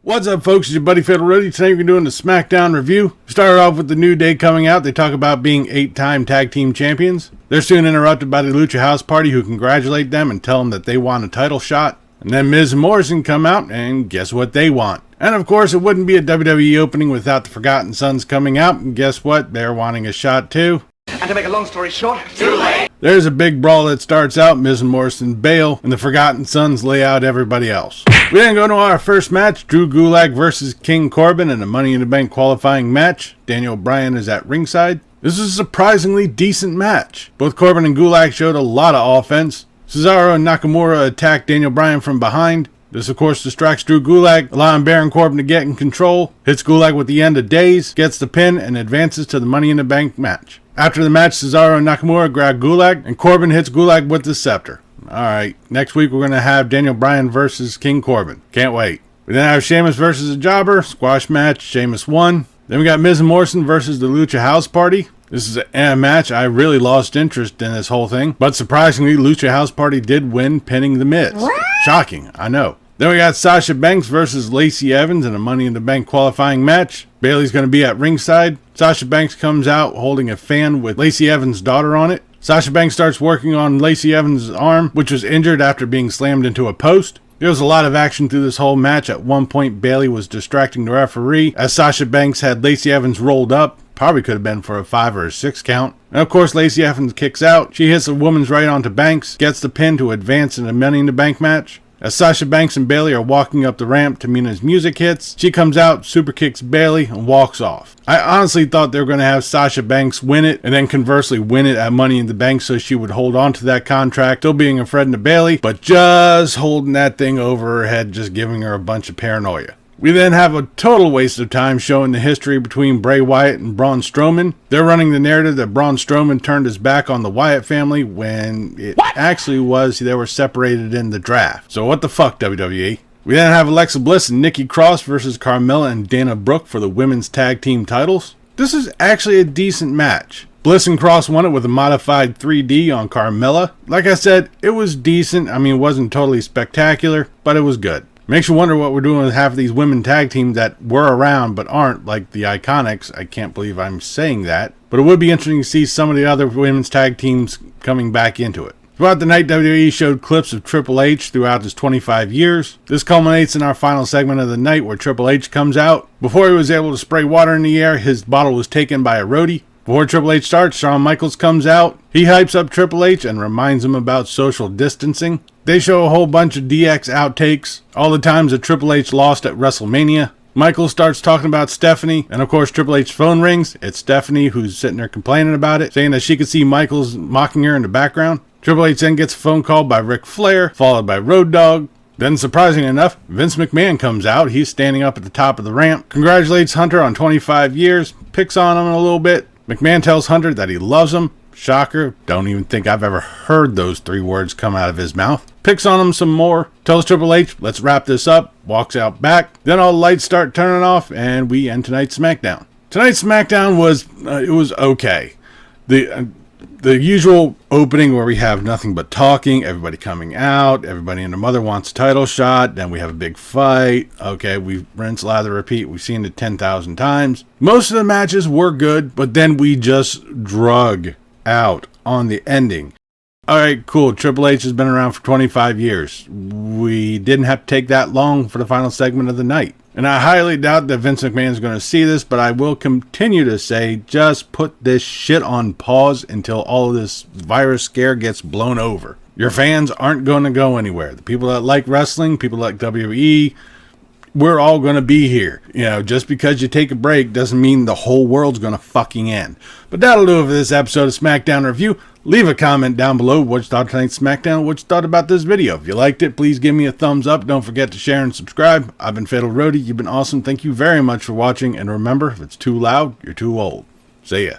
What's up, folks? It's your buddy Fatalroadie. Today we're doing the Smackdown review. We started off with the New Day coming out. They talk about being 8-time tag team champions. They're soon interrupted by the Lucha House Party, who congratulate them and tell them that they want a title shot. And then Miz and Morrison come out, and guess what they want? And of course, it wouldn't be a WWE opening without the Forgotten Sons coming out. And guess what? They're wanting a shot too. And to make a long story short, too late! There's a big brawl that starts out. Miz and Morrison bail, and the Forgotten Sons lay out everybody else. We then go to our first match, Drew Gulak versus King Corbin in a Money in the Bank qualifying match. Daniel Bryan is at ringside. This is a surprisingly decent match. Both Corbin and Gulak showed a lot of offense. Cesaro and Nakamura attack Daniel Bryan from behind. This, of course, distracts Drew Gulak, allowing Baron Corbin to get in control. Hits Gulak with the end of days, gets the pin, and advances to the Money in the Bank match. After the match, Cesaro and Nakamura grab Gulak, and Corbin hits Gulak with the scepter. Alright, next week we're going to have Daniel Bryan versus King Corbin. Can't wait. We then have Sheamus versus a Jobber, squash match, Sheamus won. Then we got Miz and Morrison versus the Lucha House Party. This is a match. I really lost interest in this whole thing, but surprisingly, Lucha House Party did win, pinning the Miz. What? Shocking, I know. Then we got Sasha Banks versus Lacey Evans in a Money in the Bank qualifying match. Bayley's going to be at ringside. Sasha Banks comes out holding a fan with Lacey Evans' daughter on it. Sasha Banks starts working on Lacey Evans' arm, which was injured after being slammed into a post. There was a lot of action through this whole match. At one point, Bayley was distracting the referee as Sasha Banks had Lacey Evans rolled up. Probably could have been for a 5 or a 6 count. And of course, Lacey Evans kicks out. She hits a woman's right onto Banks, gets the pin to advance in a Money in the Bank match. As Sasha Banks and Bayley are walking up the ramp, Tamina's music hits. She comes out, super kicks Bayley, and walks off. I honestly thought they were going to have Sasha Banks win it, and then conversely win it at Money in the Bank so she would hold on to that contract, still being a friend to Bayley, but just holding that thing over her head, just giving her a bunch of paranoia. We then have a total waste of time showing the history between Bray Wyatt and Braun Strowman. They're running the narrative that Braun Strowman turned his back on the Wyatt family when it actually was they were separated in the draft. So what the fuck, WWE? We then have Alexa Bliss and Nikki Cross versus Carmella and Dana Brooke for the women's tag team titles. This is actually a decent match. Bliss and Cross won it with a modified 3D on Carmella. Like I said, it was decent. I mean, it wasn't totally spectacular, but it was good. Makes you wonder what we're doing with half of these women tag teams that were around but aren't, like the Iconics. I can't believe I'm saying that. But it would be interesting to see some of the other women's tag teams coming back into it. Throughout the night, WWE showed clips of Triple H throughout his 25 years. This culminates in our final segment of the night where Triple H comes out. Before he was able to spray water in the air, his bottle was taken by a roadie. Before Triple H starts, Shawn Michaels comes out. He hypes up Triple H and reminds him about social distancing. They show a whole bunch of DX outtakes, all the times that Triple H lost at WrestleMania. Michaels starts talking about Stephanie, and of course Triple H's phone rings. It's Stephanie who's sitting there complaining about it, saying that she could see Michaels mocking her in the background. Triple H then gets a phone call by Ric Flair, followed by Road Dogg. Then, surprisingly enough, Vince McMahon comes out. He's standing up at the top of the ramp, congratulates Hunter on 25 years, picks on him a little bit. McMahon tells Hunter that he loves him. Shocker, don't even think I've ever heard those 3 words come out of his mouth. Picks on him some more, tells Triple H, let's wrap this up, walks out back. Then all the lights start turning off, and we end tonight's SmackDown. Tonight's SmackDown was okay. The usual opening where we have nothing but talking, everybody coming out, everybody and their mother wants a title shot, then we have a big fight. Okay, we rinse, lather, repeat. We've seen it 10,000 times. Most of the matches were good, but then we just drug out on the ending. Alright, cool. Triple H has been around for 25 years. We didn't have to take that long for the final segment of the night. And I highly doubt that Vince McMahon is going to see this, but I will continue to say, just put this shit on pause until all of this virus scare gets blown over. Your fans aren't going to go anywhere. The people that like wrestling, people like WWE, we're all going to be here. You know, just because you take a break doesn't mean the whole world's going to fucking end. But that'll do it for this episode of SmackDown Review. Leave a comment down below what you thought of tonight's SmackDown, what you thought about this video. If you liked it, please give me a thumbs up. Don't forget to share and subscribe. I've been Fatalroadie. You've been awesome. Thank you very much for watching. And remember, if it's too loud, you're too old. See ya.